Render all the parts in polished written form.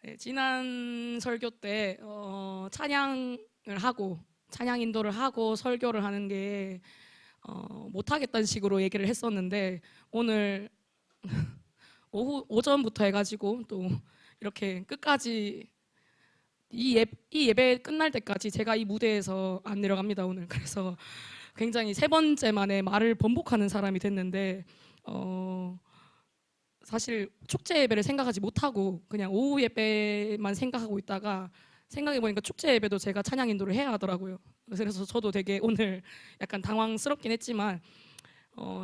네, 지난 설교 때 찬양을 하고 찬양 인도를 하고 설교를 하는 게 못하겠다는 식으로 얘기를 했었는데, 오늘 오전부터 해가지고 또 이렇게 끝까지 이 예배 끝날 때까지 제가 이 무대에서 안 내려갑니다 오늘. 그래서 굉장히 세 번째 만에 말을 번복하는 사람이 됐는데, 사실 축제 예배를 생각하지 못하고 그냥 오후 예배만 생각하고 있다가 생각해보니까 축제 예배도 제가 찬양 인도를 해야 하더라고요. 그래서 저도 되게 오늘 약간 당황스럽긴 했지만,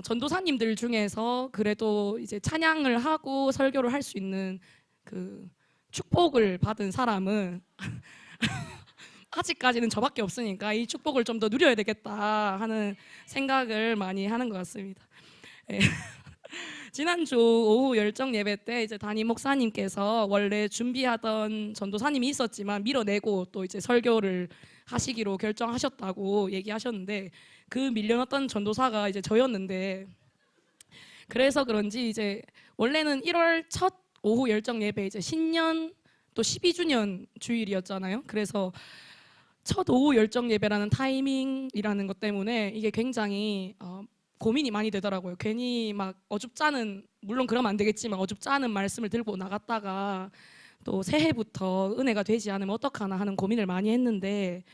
전도사님들 중에서 그래도 이제 찬양을 하고 설교를 할 수 있는 그 축복을 받은 사람은 아직까지는 저밖에 없으니까 이 축복을 좀 더 누려야 되겠다 하는 생각을 많이 하는 것 같습니다. 네. 지난주 오후 열정 예배 때 이제 담임 목사님께서 원래 준비하던 전도사님이 있었지만 밀어내고 또 이제 설교를 하시기로 결정하셨다고 얘기하셨는데, 그 밀려났던 전도사가 이제 저였는데, 그래서 그런지 이제 원래는 1월 첫 오후 열정 예배, 이제 신년 또 12주년 주일이었잖아요. 그래서 첫 오후 열정 예배라는 타이밍이라는 것 때문에 이게 굉장히 고민이 많이 되더라고요. 괜히 막 어줍잖은, 물론 그러면 안 되겠지만 어줍잖은 말씀을 들고 나갔다가 또 새해부터 은혜가 되지 않으면 어떡하나 하는 고민을 많이 했는데,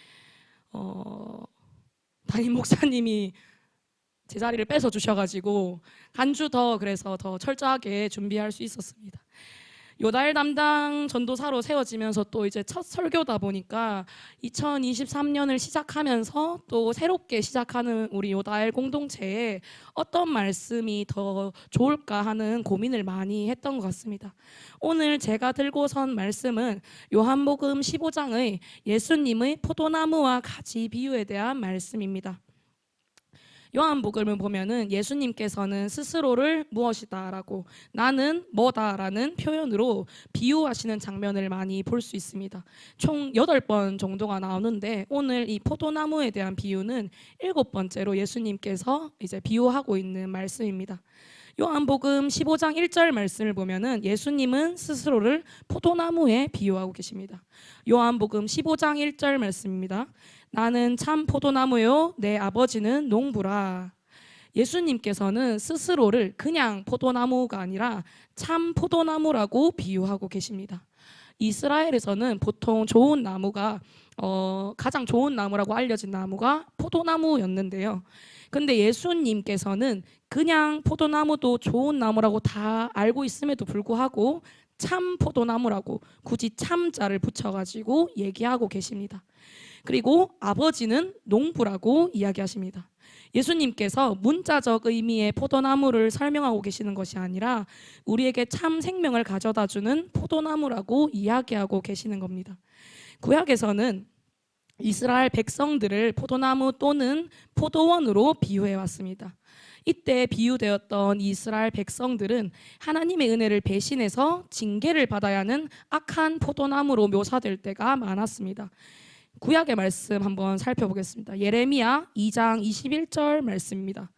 담임 목사님이 제 자리를 뺏어 주셔가지고 한 주 더 그래서 더 철저하게 준비할 수 있었습니다. 요달 담당 전도사로 세워지면서 또 이제 첫 설교다 보니까 2023년을 시작하면서 또 새롭게 시작하는 우리 요달 공동체에 어떤 말씀이 더 좋을까 하는 고민을 많이 했던 것 같습니다. 오늘 제가 들고선 말씀은 요한복음 15장의 예수님의 포도나무와 가지 비유에 대한 말씀입니다. 요한복음을 보면은 예수님께서는 스스로를 무엇이다라고, 나는 뭐다라는 표현으로 비유하시는 장면을 많이 볼 수 있습니다. 총 8번 정도가 나오는데, 오늘 이 포도나무에 대한 비유는 7번째로 예수님께서 이제 비유하고 있는 말씀입니다. 요한복음 15장 1절 말씀을 보면은 예수님은 스스로를 포도나무에 비유하고 계십니다. 요한복음 15장 1절 말씀입니다. 나는 참 포도나무요 내 아버지는 농부라. 예수님께서는 스스로를 그냥 포도나무가 아니라 참 포도나무라고 비유하고 계십니다. 이스라엘에서는 보통 좋은 나무가 가장 좋은 나무라고 알려진 나무가 포도나무였는데요. 근데 예수님께서는 그냥 포도나무도 좋은 나무라고 다 알고 있음에도 불구하고 참 포도나무라고 굳이 참자를 붙여가지고 얘기하고 계십니다. 그리고 아버지는 농부라고 이야기하십니다. 예수님께서 문자적 의미의 포도나무를 설명하고 계시는 것이 아니라 우리에게 참 생명을 가져다주는 포도나무라고 이야기하고 계시는 겁니다. 구약에서는 이스라엘 백성들을 포도나무 또는 포도원으로 비유해 왔습니다. 이때 비유되었던 이스라엘 백성들은 하나님의 은혜를 배신해서 징계를 받아야 하는 악한 포도나무로 묘사될 때가 많았습니다. 구약의 말씀 한번 살펴보겠습니다. 예레미야 2장 21절 말씀입니다.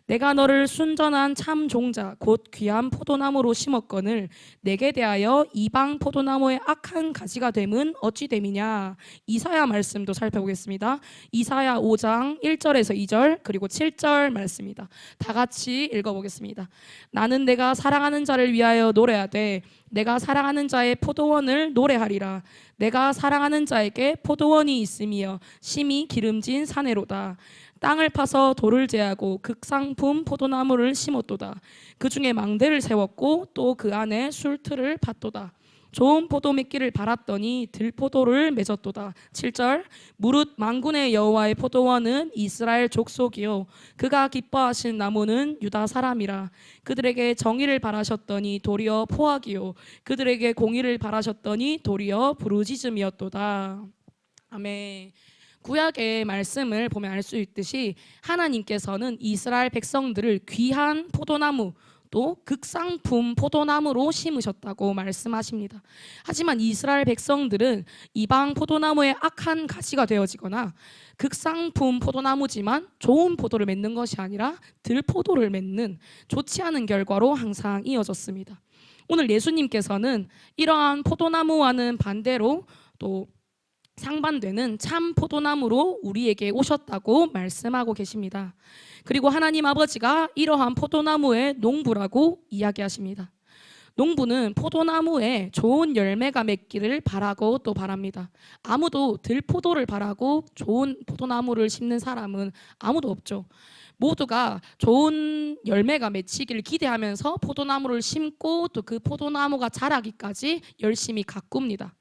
내가 너를 순전한 참 종자 곧 귀한 포도나무로 심었거늘 내게 대하여 이방 포도나무의 악한 가지가 됨은 어찌 됨이냐. 이사야 말씀도 살펴보겠습니다. 이사야 5장 1절에서 2절 그리고 7절 말씀입니다. 다 같이 읽어보겠습니다. 나는 내가 사랑하는 자를 위하여 노래하되 내가 사랑하는 자의 포도원을 노래하리라. 내가 사랑하는 자에게 포도원이 있으며 심히 기름진 사내로다. 땅을 파서 돌을 제하고 극상품 포도나무를 심었도다. 그 중에 망대를 세웠고 또 그 안에 술틀을 팠도다. 좋은 포도 맺기를 바랐더니 들포도를 맺었도다. 7절 무릇 만군의 여호와의 포도원은 이스라엘 족속이요 그가 기뻐하신 나무는 유다 사람이라. 그들에게 정의를 바라셨더니 도리어 포악이요 그들에게 공의를 바라셨더니 도리어 부르짖음이었도다. 아멘. 구약의 말씀을 보면 알 수 있듯이 하나님께서는 이스라엘 백성들을 귀한 포도나무 또 극상품 포도나무로 심으셨다고 말씀하십니다. 하지만 이스라엘 백성들은 이방 포도나무의 악한 가시가 되어지거나 극상품 포도나무지만 좋은 포도를 맺는 것이 아니라 들포도를 맺는 좋지 않은 결과로 항상 이어졌습니다. 오늘 예수님께서는 이러한 포도나무와는 반대로 또 상반되는 참 포도나무로 우리에게 오셨다고 말씀하고 계십니다. 그리고 하나님 아버지가 이러한 포도나무의 농부라고 이야기하십니다. 농부는 포도나무에 좋은 열매가 맺기를 바라고 또 바랍니다. 아무도 들포도를 바라고 좋은 포도나무를 심는 사람은 아무도 없죠. 모두가 좋은 열매가 맺히기를 기대하면서 포도나무를 심고 또 그 포도나무가 자라기까지 열심히 가꿉니다.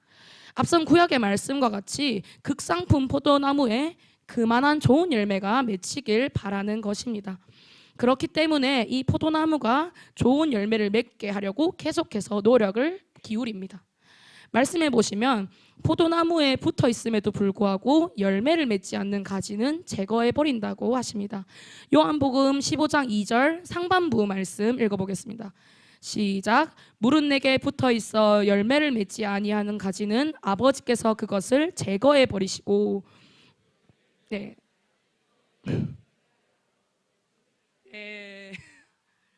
앞선 구약의 말씀과 같이 극상품 포도나무에 그만한 좋은 열매가 맺히길 바라는 것입니다. 그렇기 때문에 이 포도나무가 좋은 열매를 맺게 하려고 계속해서 노력을 기울입니다. 말씀해 보시면 포도나무에 붙어 있음에도 불구하고 열매를 맺지 않는 가지는 제거해 버린다고 하십니다. 요한복음 15장 2절 상반부 말씀 읽어보겠습니다. 시작. 물은 내게 붙어 있어 열매를 맺지 아니하는 가지는 아버지께서 그것을 제거해 버리시고. 네.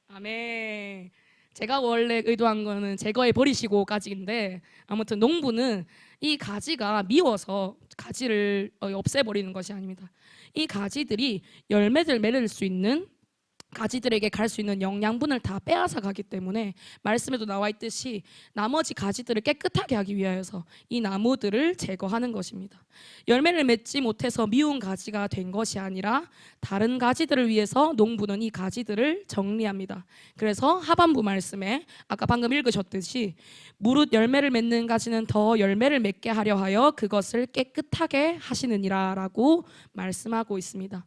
아멘. 제가 원래 의도한 거는 제거해 버리시고까지인데, 아무튼 농부는 이 가지가 미워서 가지를 없애버리는 것이 아닙니다. 이 가지들이 열매를 맺을 수 있는, 가지들에게 갈 수 있는 영양분을 다 빼앗아 가기 때문에 말씀에도 나와 있듯이 나머지 가지들을 깨끗하게 하기 위하여서 이 나무들을 제거하는 것입니다. 열매를 맺지 못해서 미운 가지가 된 것이 아니라 다른 가지들을 위해서 농부는 이 가지들을 정리합니다. 그래서 하반부 말씀에 아까 방금 읽으셨듯이 무릇 열매를 맺는 가지는 더 열매를 맺게 하려 하여 그것을 깨끗하게 하시느니라 라고 말씀하고 있습니다.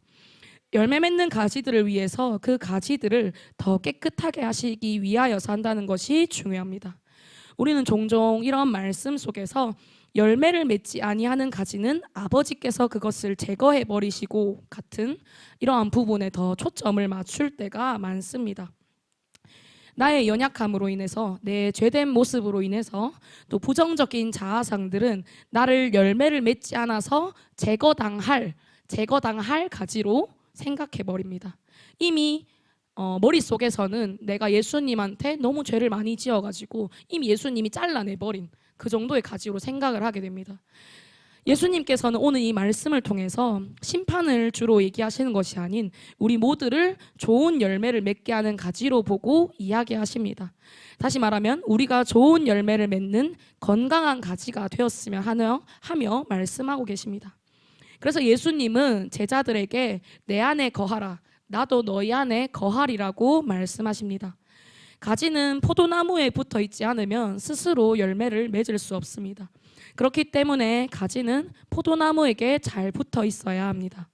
열매 맺는 가지들을 위해서 그 가지들을 더 깨끗하게 하시기 위하여서 한다는 것이 중요합니다. 우리는 종종 이런 말씀 속에서 열매를 맺지 아니하는 가지는 아버지께서 그것을 제거해 버리시고 같은 이러한 부분에 더 초점을 맞출 때가 많습니다. 나의 연약함으로 인해서, 내 죄된 모습으로 인해서, 또 부정적인 자아상들은 나를 열매를 맺지 않아서 제거당할 가지로 생각해 버립니다. 이미 머릿속에서는 내가 예수님한테 너무 죄를 많이 지어가지고 이미 예수님이 잘라내버린 그 정도의 가지로 생각을 하게 됩니다. 예수님께서는 오늘 이 말씀을 통해서 심판을 주로 얘기하시는 것이 아닌 우리 모두를 좋은 열매를 맺게 하는 가지로 보고 이야기하십니다. 다시 말하면 우리가 좋은 열매를 맺는 건강한 가지가 되었으면 하며 말씀하고 계십니다. 그래서 예수님은 제자들에게 내 안에 거하라, 나도 너희 안에 거하리라고 말씀하십니다. 가지는 포도나무에 붙어 있지 않으면 스스로 열매를 맺을 수 없습니다. 그렇기 때문에 가지는 포도나무에게 잘 붙어 있어야 합니다.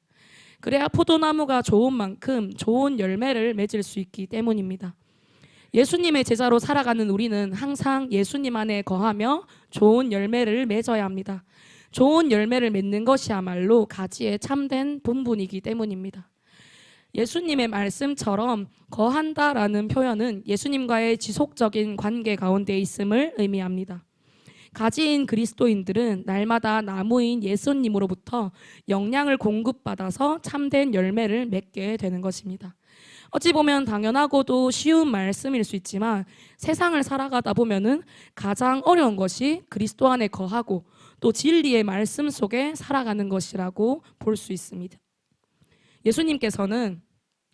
그래야 포도나무가 좋은 만큼 좋은 열매를 맺을 수 있기 때문입니다. 예수님의 제자로 살아가는 우리는 항상 예수님 안에 거하며 좋은 열매를 맺어야 합니다. 좋은 열매를 맺는 것이야말로 가지의 참된 본분이기 때문입니다. 예수님의 말씀처럼 거한다라는 표현은 예수님과의 지속적인 관계 가운데 있음을 의미합니다. 가지인 그리스도인들은 날마다 나무인 예수님으로부터 영양을 공급받아서 참된 열매를 맺게 되는 것입니다. 어찌 보면 당연하고도 쉬운 말씀일 수 있지만 세상을 살아가다 보면은 가장 어려운 것이 그리스도 안에 거하고 또 진리의 말씀 속에 살아가는 것이라고 볼 수 있습니다. 예수님께서는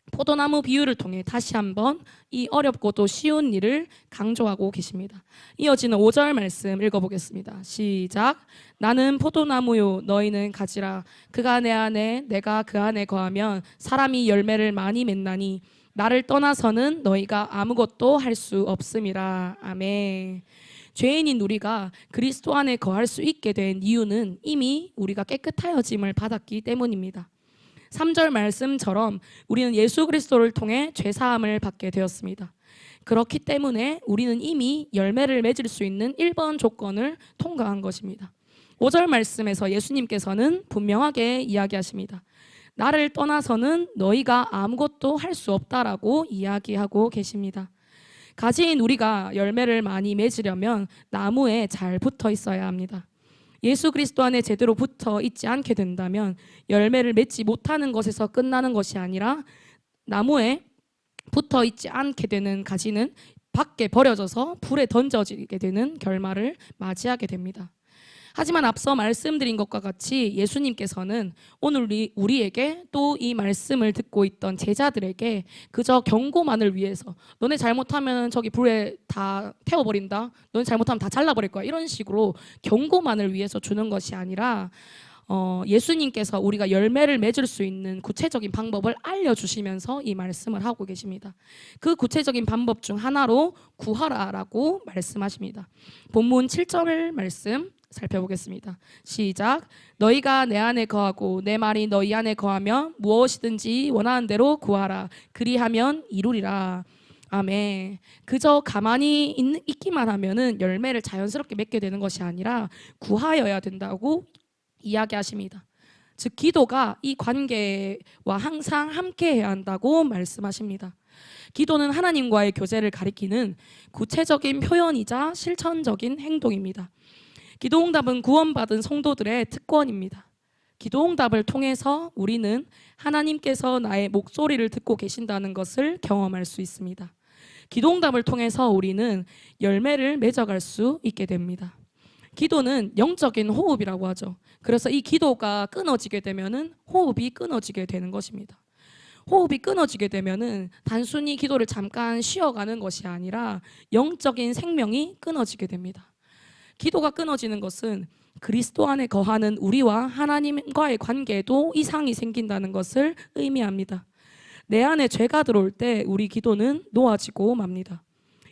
포도나무 비유를 통해 다시 한번 이 어렵고도 쉬운 일을 강조하고 계십니다. 이어지는 5절 말씀 읽어보겠습니다. 시작. 나는 포도나무요 너희는 가지라. 그가 내 안에 내가 그 안에 거하면 사람이 열매를 많이 맺나니 나를 떠나서는 너희가 아무것도 할 수 없음이라. 아멘. 죄인인 우리가 그리스도 안에 거할 수 있게 된 이유는 이미 우리가 깨끗하여짐을 받았기 때문입니다. 3절 말씀처럼 우리는 예수 그리스도를 통해 죄사함을 받게 되었습니다. 그렇기 때문에 우리는 이미 열매를 맺을 수 있는 1번 조건을 통과한 것입니다. 5절 말씀에서 예수님께서는 분명하게 이야기하십니다. 나를 떠나서는 너희가 아무것도 할 수 없다라고 이야기하고 계십니다. 가지인 우리가 열매를 많이 맺으려면 나무에 잘 붙어 있어야 합니다. 예수 그리스도 안에 제대로 붙어 있지 않게 된다면 열매를 맺지 못하는 것에서 끝나는 것이 아니라 나무에 붙어 있지 않게 되는 가지는 밖에 버려져서 불에 던져지게 되는 결말을 맞이하게 됩니다. 하지만 앞서 말씀드린 것과 같이 예수님께서는 오늘 우리에게 또 이 말씀을 듣고 있던 제자들에게 그저 경고만을 위해서 너네 잘못하면 저기 불에 다 태워버린다, 너네 잘못하면 다 잘라버릴 거야, 이런 식으로 경고만을 위해서 주는 것이 아니라 예수님께서 우리가 열매를 맺을 수 있는 구체적인 방법을 알려주시면서 이 말씀을 하고 계십니다. 그 구체적인 방법 중 하나로 구하라라고 말씀하십니다. 본문 7절 말씀 살펴보겠습니다. 시작. 너희가 내 안에 거하고 내 말이 너희 안에 거하면 무엇이든지 원하는 대로 구하라. 그리하면 이루리라. 아멘. 그저 가만히 있기만 하면은 열매를 자연스럽게 맺게 되는 것이 아니라 구하여야 된다고 이야기하십니다. 즉 기도가 이 관계와 항상 함께 해야 한다고 말씀하십니다. 기도는 하나님과의 교제를 가리키는 구체적인 표현이자 실천적인 행동입니다. 기도응답은 구원받은 성도들의 특권입니다. 기도응답을 통해서 우리는 하나님께서 나의 목소리를 듣고 계신다는 것을 경험할 수 있습니다. 기도응답을 통해서 우리는 열매를 맺어갈 수 있게 됩니다. 기도는 영적인 호흡이라고 하죠. 그래서 이 기도가 끊어지게 되면은 호흡이 끊어지게 되는 것입니다. 호흡이 끊어지게 되면은 단순히 기도를 잠깐 쉬어가는 것이 아니라 영적인 생명이 끊어지게 됩니다. 기도가 끊어지는 것은 그리스도 안에 거하는 우리와 하나님과의 관계에도 이상이 생긴다는 것을 의미합니다. 내 안에 죄가 들어올 때 우리 기도는 놓아지고 맙니다.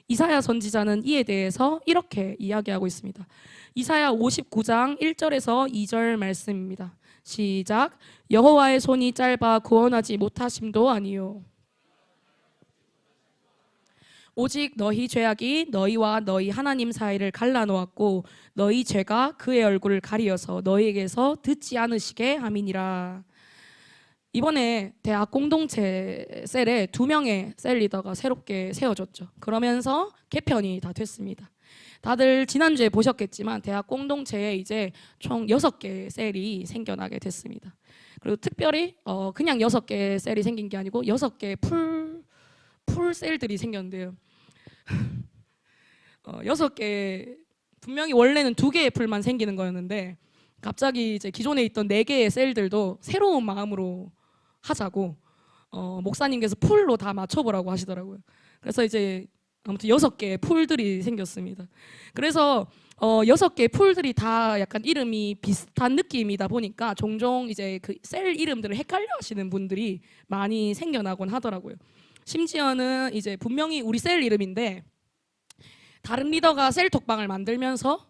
이사야 선지자는 이에 대해서 이렇게 이야기하고 있습니다. 이사야 59장 1절에서 2절 말씀입니다. 시작. 여호와의 손이 짧아 구원하지 못하심도 아니요 오직 너희 죄악이 너희와 너희 하나님 사이를 갈라놓았고 너희 죄가 그의 얼굴을 가리어서 너희에게서 듣지 않으시게 함이니라. 이번에 대학 공동체 셀에 2명의 셀 리더가 새롭게 세워졌죠. 그러면서 개편이 다 됐습니다. 다들 지난주에 보셨겠지만 대학 공동체에 이제 총 6개의 셀이 생겨나게 됐습니다. 그리고 특별히 그냥 6개의 셀이 생긴 게 아니고 6개의 풀 셀들이 생겼는데요. 6개, 분명히 원래는 2개의 풀만 생기는 거였는데 갑자기 이제 기존에 있던 4개의 셀들도 새로운 마음으로 하자고 목사님께서 풀로 다 맞춰보라고 하시더라고요. 그래서 이제 아무튼 6개의 풀들이 생겼습니다. 그래서 6개의 풀들이 다 약간 이름이 비슷한 느낌이다 보니까 종종 이제 그 셀 이름들을 헷갈려 하시는 분들이 많이 생겨나곤 하더라고요. 심지어는 이제 분명히 우리 셀 이름인데 다른 리더가 셀 톡방을 만들면서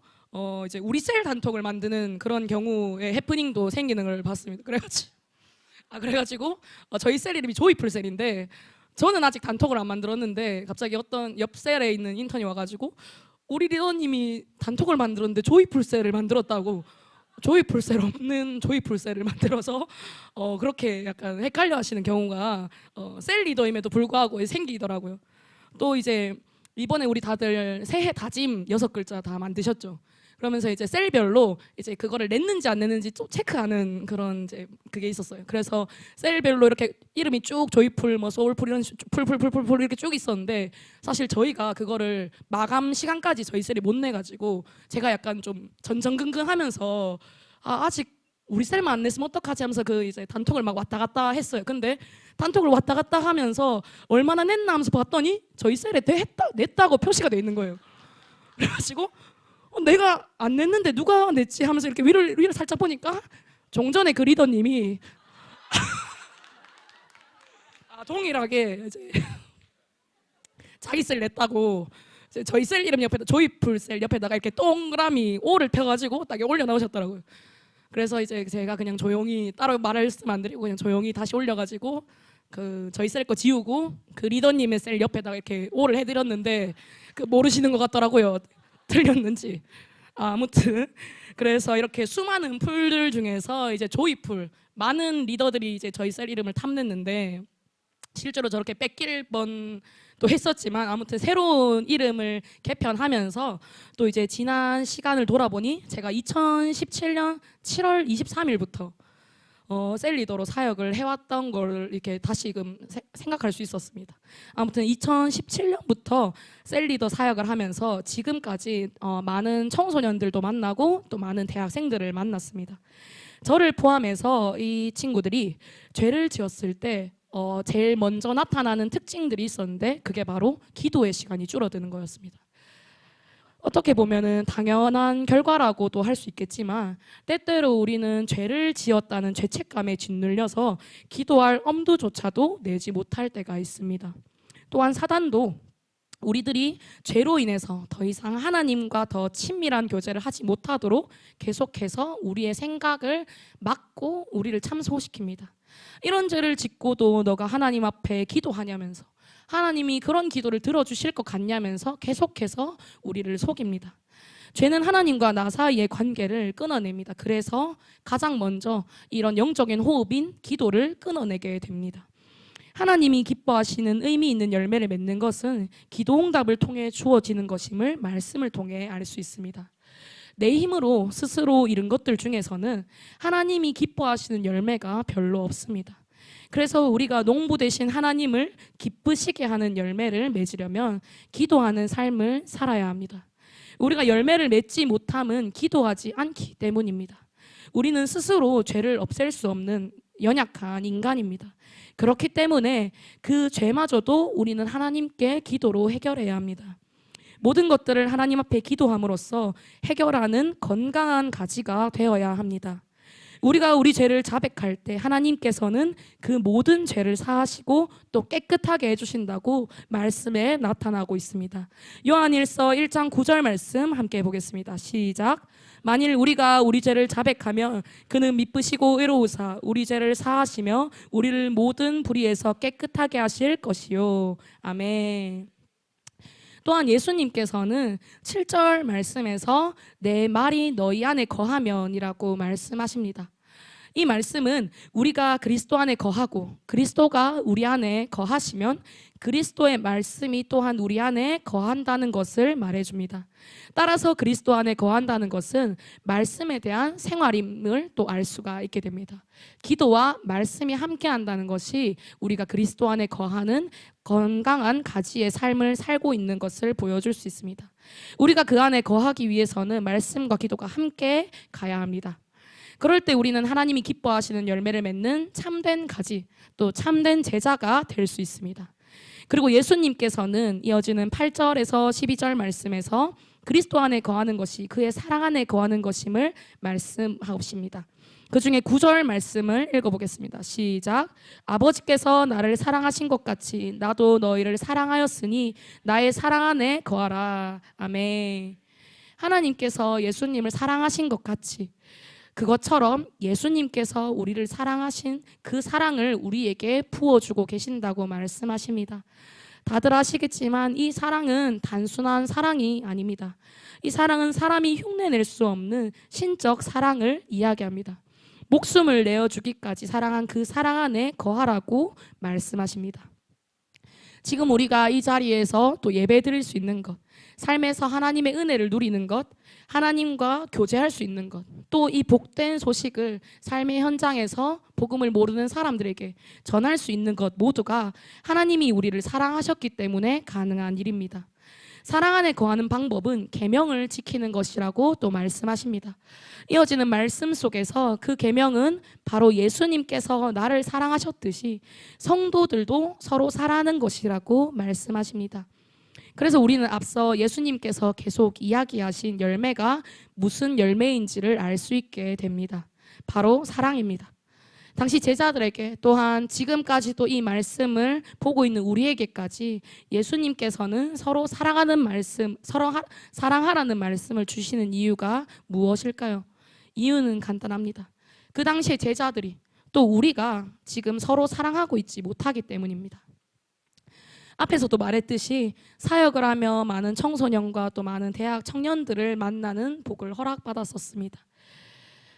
이제 우리 셀 단톡을 만드는 그런 경우에 해프닝도 생기는 걸 봤습니다. 그래가지고 저희 셀 이름이 조이풀 셀인데 저는 아직 단톡을 안 만들었는데 갑자기 어떤 옆 셀에 있는 인턴이 와가지고 우리 리더님이 단톡을 만들었는데 조이풀 셀을 만들었다고, 조이풀 셀 없는 조이풀 셀을 만들어서 그렇게 약간 헷갈려 하시는 경우가 셀 리더임에도 불구하고 생기더라고요. 또 이제 이번에 우리 다들 새해 다짐 6글자 다 만드셨죠. 그러면서 이제 셀별로 이제 그거를 냈는지 안 냈는지 좀 체크하는 그런 이제 그게 있었어요. 그래서 셀별로 이렇게 이름이 쭉 조이풀, 뭐 소울풀 이런 풀 이렇게 쭉 있었는데 사실 저희가 그거를 마감 시간까지 저희 셀이 못 내가지고 제가 약간 좀 전전긍긍하면서 아직 우리 셀만 안 냈으면 어떡하지 하면서 그 이제 단톡을 막 왔다 갔다 했어요. 근데 단톡을 왔다 갔다 하면서 얼마나 냈나 하면서 봤더니 저희 셀에 냈다고 표시가 돼 있는 거예요. 그래가지고 내가 안 냈는데 누가 냈지 하면서 이렇게 위를 살짝 보니까 종전에 그 리더님이 동일하게 이제 자기 셀 냈다고 이제 저희 셀 이름 옆에다 조이풀 셀 옆에다가 이렇게 동그라미 O를 펴가지고 딱 올려 넣으셨더라고요. 그래서 이제 제가 그냥 조용히 따로 말씀 안 드리고 그냥 조용히 다시 올려가지고 그 저희 셀 거 지우고 그 리더님의 셀 옆에다가 이렇게 O를 해드렸는데 그 모르시는 것 같더라고요. 틀렸는지. 아무튼 그래서 이렇게 수많은 풀들 중에서 이제 조이풀, 많은 리더들이 이제 저희 셀 이름을 탐냈는데 실제로 저렇게 뺏길 뻔도 했었지만 아무튼 새로운 이름을 개편하면서 또 이제 지난 시간을 돌아보니 제가 2017년 7월 23일부터 셀리더로 사역을 해왔던 걸 이렇게 다시금 생각할 수 있었습니다. 아무튼 2017년부터 셀리더 사역을 하면서 지금까지 많은 청소년들도 만나고 또 많은 대학생들을 만났습니다. 저를 포함해서 이 친구들이 죄를 지었을 때 제일 먼저 나타나는 특징들이 있었는데 그게 바로 기도의 시간이 줄어드는 거였습니다. 어떻게 보면은 당연한 결과라고도 할 수 있겠지만 때때로 우리는 죄를 지었다는 죄책감에 짓눌려서 기도할 엄두조차도 내지 못할 때가 있습니다. 또한 사단도 우리들이 죄로 인해서 더 이상 하나님과 더 친밀한 교제를 하지 못하도록 계속해서 우리의 생각을 막고 우리를 참소시킵니다. 이런 죄를 짓고도 너가 하나님 앞에 기도하냐면서 하나님이 그런 기도를 들어주실 것 같냐면서 계속해서 우리를 속입니다. 죄는 하나님과 나 사이의 관계를 끊어냅니다. 그래서 가장 먼저 이런 영적인 호흡인 기도를 끊어내게 됩니다. 하나님이 기뻐하시는 의미 있는 열매를 맺는 것은 기도 응답을 통해 주어지는 것임을 말씀을 통해 알 수 있습니다. 내 힘으로 스스로 이룬 것들 중에서는 하나님이 기뻐하시는 열매가 별로 없습니다. 그래서 우리가 농부 되신 하나님을 기쁘시게 하는 열매를 맺으려면 기도하는 삶을 살아야 합니다. 우리가 열매를 맺지 못함은 기도하지 않기 때문입니다. 우리는 스스로 죄를 없앨 수 없는 연약한 인간입니다. 그렇기 때문에 그 죄마저도 우리는 하나님께 기도로 해결해야 합니다. 모든 것들을 하나님 앞에 기도함으로써 해결하는 건강한 가지가 되어야 합니다. 우리가 우리 죄를 자백할 때 하나님께서는 그 모든 죄를 사하시고 또 깨끗하게 해주신다고 말씀에 나타나고 있습니다. 요한일서 1장 9절 말씀 함께 보겠습니다. 시작. 만일 우리가 우리 죄를 자백하면 그는 미쁘시고 의로우사 우리 죄를 사하시며 우리를 모든 불의에서 깨끗하게 하실 것이요. 아멘. 또한 예수님께서는 7절 말씀에서 내 말이 너희 안에 거하면이라고 말씀하십니다. 이 말씀은 우리가 그리스도 안에 거하고 그리스도가 우리 안에 거하시면 그리스도의 말씀이 또한 우리 안에 거한다는 것을 말해줍니다. 따라서 그리스도 안에 거한다는 것은 말씀에 대한 생활임을 또 알 수가 있게 됩니다. 기도와 말씀이 함께한다는 것이 우리가 그리스도 안에 거하는 건강한 가지의 삶을 살고 있는 것을 보여줄 수 있습니다. 우리가 그 안에 거하기 위해서는 말씀과 기도가 함께 가야 합니다. 그럴 때 우리는 하나님이 기뻐하시는 열매를 맺는 참된 가지, 또 참된 제자가 될 수 있습니다. 그리고 예수님께서는 이어지는 8절에서 12절 말씀에서 그리스도 안에 거하는 것이 그의 사랑 안에 거하는 것임을 말씀하십니다. 그 중에 9절 말씀을 읽어보겠습니다. 시작. 아버지께서 나를 사랑하신 것 같이 나도 너희를 사랑하였으니 나의 사랑 안에 거하라. 아멘. 하나님께서 예수님을 사랑하신 것 같이 그것처럼 예수님께서 우리를 사랑하신 그 사랑을 우리에게 부어주고 계신다고 말씀하십니다. 다들 아시겠지만 이 사랑은 단순한 사랑이 아닙니다. 이 사랑은 사람이 흉내낼 수 없는 신적 사랑을 이야기합니다. 목숨을 내어주기까지 사랑한 그 사랑 안에 거하라고 말씀하십니다. 지금 우리가 이 자리에서 또 예배 드릴 수 있는 것, 삶에서 하나님의 은혜를 누리는 것, 하나님과 교제할 수 있는 것, 또 이 복된 소식을 삶의 현장에서 복음을 모르는 사람들에게 전할 수 있는 것 모두가 하나님이 우리를 사랑하셨기 때문에 가능한 일입니다. 사랑 안에 거하는 방법은 계명을 지키는 것이라고 또 말씀하십니다. 이어지는 말씀 속에서 그 계명은 바로 예수님께서 나를 사랑하셨듯이 성도들도 서로 사랑하는 것이라고 말씀하십니다. 그래서 우리는 앞서 예수님께서 계속 이야기하신 열매가 무슨 열매인지를 알 수 있게 됩니다. 바로 사랑입니다. 당시 제자들에게 또한 지금까지도 이 말씀을 보고 있는 우리에게까지 예수님께서는 서로 사랑하는 말씀, 서로 사랑하라는 말씀을 주시는 이유가 무엇일까요? 이유는 간단합니다. 그 당시의 제자들이 또 우리가 지금 서로 사랑하고 있지 못하기 때문입니다. 앞에서도 말했듯이 사역을 하며 많은 청소년과 또 많은 대학 청년들을 만나는 복을 허락받았었습니다.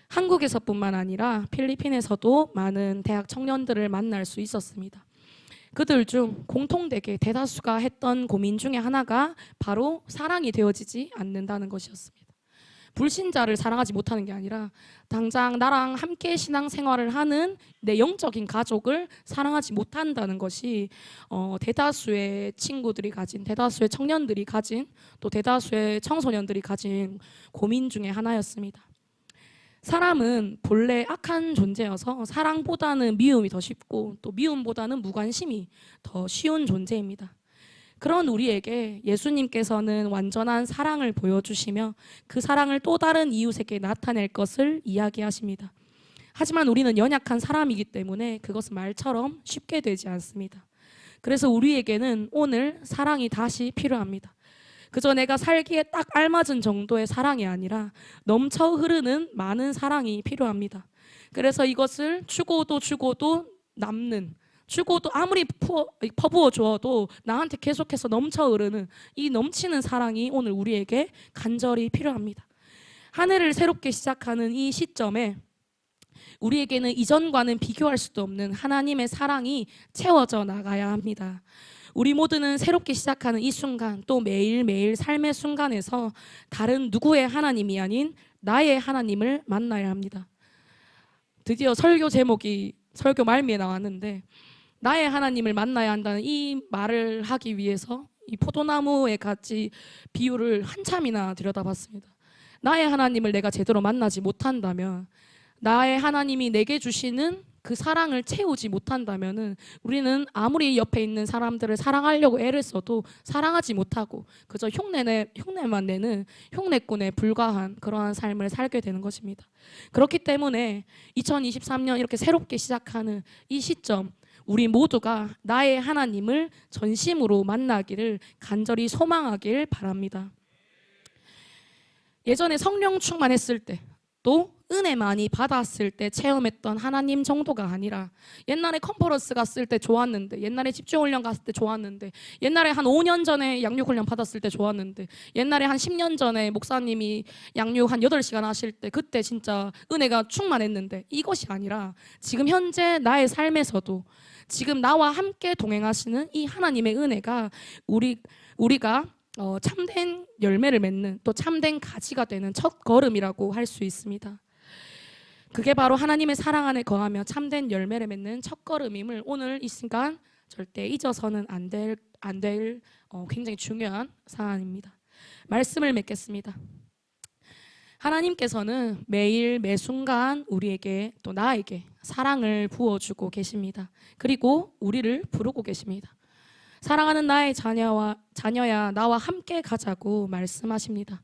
한국에서뿐만 아니라 필리핀에서도 많은 대학 청년들을 만날 수 있었습니다. 그들 중 공통되게 대다수가 했던 고민 중에 하나가 바로 사랑이 되어지지 않는다는 것이었습니다. 불신자를 사랑하지 못하는 게 아니라 당장 나랑 함께 신앙생활을 하는 내 영적인 가족을 사랑하지 못한다는 것이 대다수의 친구들이 가진, 대다수의 청년들이 가진, 또 대다수의 청소년들이 가진 고민 중에 하나였습니다. 사람은 본래 악한 존재여서 사랑보다는 미움이 더 쉽고 또 미움보다는 무관심이 더 쉬운 존재입니다. 그런 우리에게 예수님께서는 완전한 사랑을 보여주시며 그 사랑을 또 다른 이웃에게 나타낼 것을 이야기하십니다. 하지만 우리는 연약한 사람이기 때문에 그것은 말처럼 쉽게 되지 않습니다. 그래서 우리에게는 오늘 사랑이 다시 필요합니다. 그저 내가 살기에 딱 알맞은 정도의 사랑이 아니라 넘쳐 흐르는 많은 사랑이 필요합니다. 그래서 이것을 주고도 남는, 주고도 아무리 퍼부어 주어도 나한테 계속해서 넘쳐 흐르는 이 넘치는 사랑이 오늘 우리에게 간절히 필요합니다. 한 해를 새롭게 시작하는 이 시점에 우리에게는 이전과는 비교할 수도 없는 하나님의 사랑이 채워져 나가야 합니다. 우리 모두는 새롭게 시작하는 이 순간, 또 매일매일 삶의 순간에서 다른 누구의 하나님이 아닌 나의 하나님을 만나야 합니다. 드디어 설교 제목이 설교 말미에 나왔는데, 나의 하나님을 만나야 한다는 이 말을 하기 위해서 이 포도나무에 같이 비유를 한참이나 들여다봤습니다. 나의 하나님을 내가 제대로 만나지 못한다면, 나의 하나님이 내게 주시는 그 사랑을 채우지 못한다면은 우리는 아무리 옆에 있는 사람들을 사랑하려고 애를 써도 사랑하지 못하고 그저 흉내만 내는 흉내꾼에 불과한 그러한 삶을 살게 되는 것입니다. 그렇기 때문에 2023년 이렇게 새롭게 시작하는 이 시점, 우리 모두가 나의 하나님을 전심으로 만나기를 간절히 소망하길 바랍니다. 예전에 성령 충만했을 때, 또 은혜 많이 받았을 때 체험했던 하나님 정도가 아니라, 옛날에 컨퍼런스 갔을 때 좋았는데, 옛날에 집중훈련 갔을 때 좋았는데, 옛날에 한 5년 전에 양육훈련 받았을 때 좋았는데, 옛날에 한 10년 전에 목사님이 양육 한 8시간 하실 때 그때 진짜 은혜가 충만했는데, 이것이 아니라 지금 현재 나의 삶에서도 지금 나와 함께 동행하시는 이 하나님의 은혜가 우리가 참된 열매를 맺는, 또 참된 가지가 되는 첫 걸음이라고 할 수 있습니다. 그게 바로 하나님의 사랑 안에 거하며 참된 열매를 맺는 첫 걸음임을 오늘 이 순간 절대 잊어서는 안 될 굉장히 중요한 사안입니다. 말씀을 맺겠습니다. 하나님께서는 매일 매순간 우리에게, 또 나에게 사랑을 부어주고 계십니다. 그리고 우리를 부르고 계십니다. 사랑하는 나의 자녀야 나와 함께 가자고 말씀하십니다.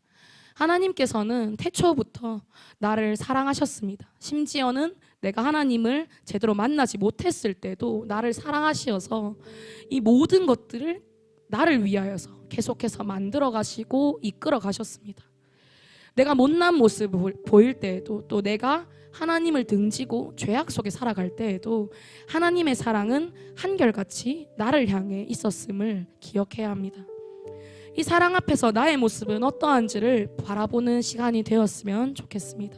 하나님께서는 태초부터 나를 사랑하셨습니다. 심지어는 내가 하나님을 제대로 만나지 못했을 때도 나를 사랑하시어서 이 모든 것들을 나를 위하여서 계속해서 만들어 가시고 이끌어 가셨습니다. 내가 못난 모습을 보일 때에도, 또 내가 하나님을 등지고 죄악 속에 살아갈 때에도 하나님의 사랑은 한결같이 나를 향해 있었음을 기억해야 합니다. 이 사랑 앞에서 나의 모습은 어떠한지를 바라보는 시간이 되었으면 좋겠습니다.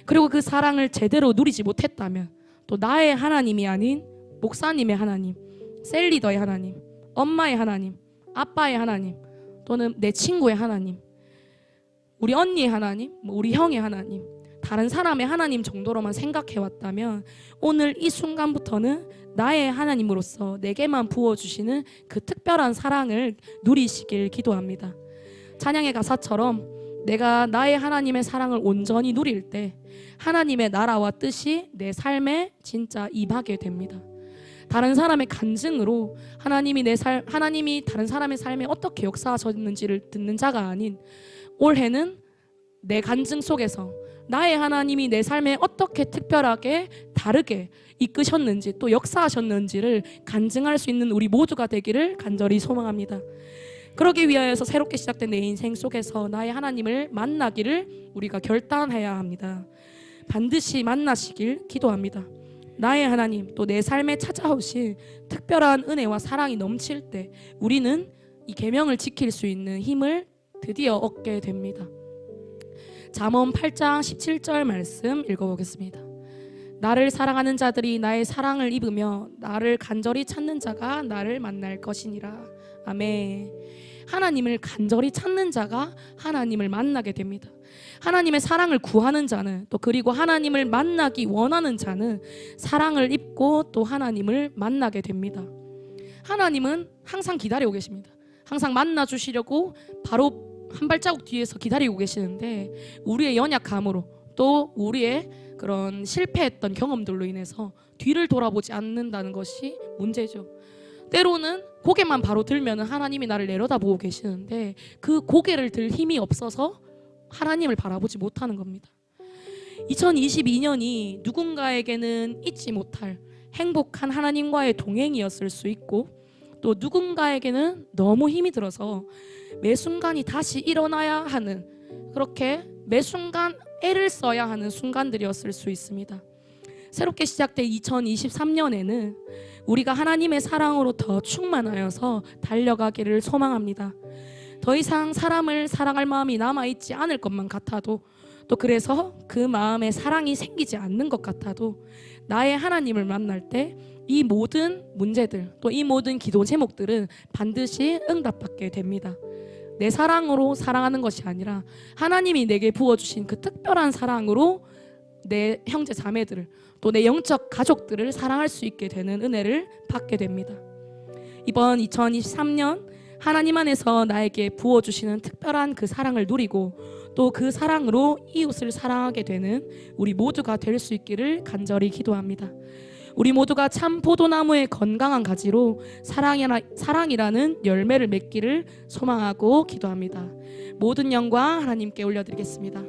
그리고 그 사랑을 제대로 누리지 못했다면, 또 나의 하나님이 아닌 목사님의 하나님, 셀리더의 하나님, 엄마의 하나님, 아빠의 하나님, 또는 내 친구의 하나님, 우리 언니의 하나님, 우리 형의 하나님, 다른 사람의 하나님 정도로만 생각해왔다면 오늘 이 순간부터는 나의 하나님으로서 내게만 부어주시는 그 특별한 사랑을 누리시길 기도합니다. 찬양의 가사처럼 내가 나의 하나님의 사랑을 온전히 누릴 때 하나님의 나라와 뜻이 내 삶에 진짜 임하게 됩니다. 다른 사람의 간증으로 하나님이 다른 사람의 삶에 어떻게 역사하셨는지를 듣는 자가 아닌, 올해는 내 간증 속에서 나의 하나님이 내 삶에 어떻게 특별하게 다르게 이끄셨는지, 또 역사하셨는지를 간증할 수 있는 우리 모두가 되기를 간절히 소망합니다. 그러기 위하여서 새롭게 시작된 내 인생 속에서 나의 하나님을 만나기를 우리가 결단해야 합니다. 반드시 만나시길 기도합니다. 나의 하나님, 또 내 삶에 찾아오신 특별한 은혜와 사랑이 넘칠 때 우리는 이 계명을 지킬 수 있는 힘을 드디어 얻게 됩니다. 잠언 8장 17절 말씀 읽어보겠습니다. 나를 사랑하는 자들이 나의 사랑을 입으며 나를 간절히 찾는 자가 나를 만날 것이니라. 아멘. 하나님을 간절히 찾는 자가 하나님을 만나게 됩니다. 하나님의 사랑을 구하는 자는, 또 그리고 하나님을 만나기 원하는 자는 사랑을 입고 또 하나님을 만나게 됩니다. 하나님은 항상 기다리고 계십니다. 항상 만나 주시려고 바로 한 발자국 뒤에서 기다리고 계시는데, 우리의 연약함으로 또 우리의 그런 실패했던 경험들로 인해서 뒤를 돌아보지 않는다는 것이 문제죠. 때로는 고개만 바로 들면 하나님이 나를 내려다보고 계시는데, 그 고개를 들 힘이 없어서 하나님을 바라보지 못하는 겁니다. 2022년이 누군가에게는 잊지 못할 행복한 하나님과의 동행이었을 수 있고, 또 누군가에게는 너무 힘이 들어서 매 순간이 다시 일어나야 하는, 그렇게 매 순간 애를 써야 하는 순간들이었을 수 있습니다. 새롭게 시작된 2023년에는 우리가 하나님의 사랑으로 더 충만하여서 달려가기를 소망합니다. 더 이상 사람을 사랑할 마음이 남아있지 않을 것만 같아도, 또 그래서 그 마음에 사랑이 생기지 않는 것 같아도, 나의 하나님을 만날 때 이 모든 문제들, 또 이 모든 기도 제목들은 반드시 응답받게 됩니다. 내 사랑으로 사랑하는 것이 아니라 하나님이 내게 부어주신 그 특별한 사랑으로 내 형제 자매들을, 또 내 영적 가족들을 사랑할 수 있게 되는 은혜를 받게 됩니다. 이번 2023년 하나님 안에서 나에게 부어주시는 특별한 그 사랑을 누리고, 또 그 사랑으로 이웃을 사랑하게 되는 우리 모두가 될 수 있기를 간절히 기도합니다. 우리 모두가 참 포도나무의 건강한 가지로 사랑이라는 열매를 맺기를 소망하고 기도합니다. 모든 영광 하나님께 올려드리겠습니다.